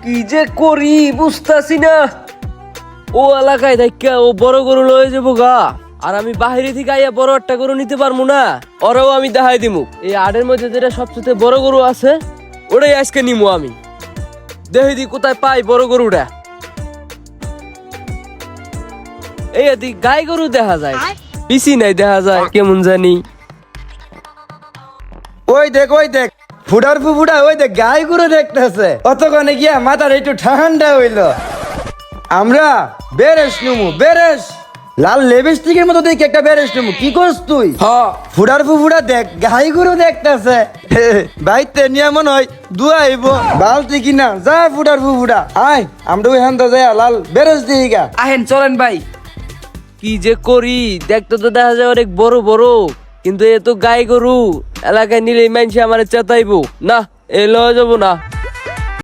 কি যে করি বুঝতাছি না। ও এলাকায় দেখা ও বড় গরু লয়ে যাবো গা, আর আমি বাহিরে থেকে আইয়া বড় একটা গরু নিতে পারবো না। ওরাও আমি দেখাই দিমু এই আড়ের মধ্যে যেটা সবচেয়ে বড় গরু আছে ওটাই আজকে নিমু আমি। দেখি দি কোথায় পাই বড় গরুটা। এই আদি গাই গরু দেখা যায়, পিসি নাই দেখা যায় কেমন জানি। ওই দেখ ফুডার ফুফুডা, ওই দেখ গাই গরু দেখতেছে। অতক্ষণে গিয়া মাথার একটু ঠান্ডা হইলো। আমরা বেরেস নুমু, বেরেস লাল লিপস্টিকের মতো দেখি একটা বেরেস নুমু। কি করছ তুই? ফুডার ফুফুডা দেখ গাই গরু দেখতেছে। বাইতে নিয়ে মনে হয় দুয়াইব বালতি কিনা। যা ফুডার ফুফুডা আয়, আমরা ওই হান তো যাই লাল বেরেস দিই গা। আহেন চলেন ভাই। কি যে করি, দেখতে তো দেখা যায় অনেক বড় বড়, কিন্তু এ তো গাই গরু, এলাকায় নিলেই মানুষ আমার চেতাইবো না, এ লয়ে যাবো না।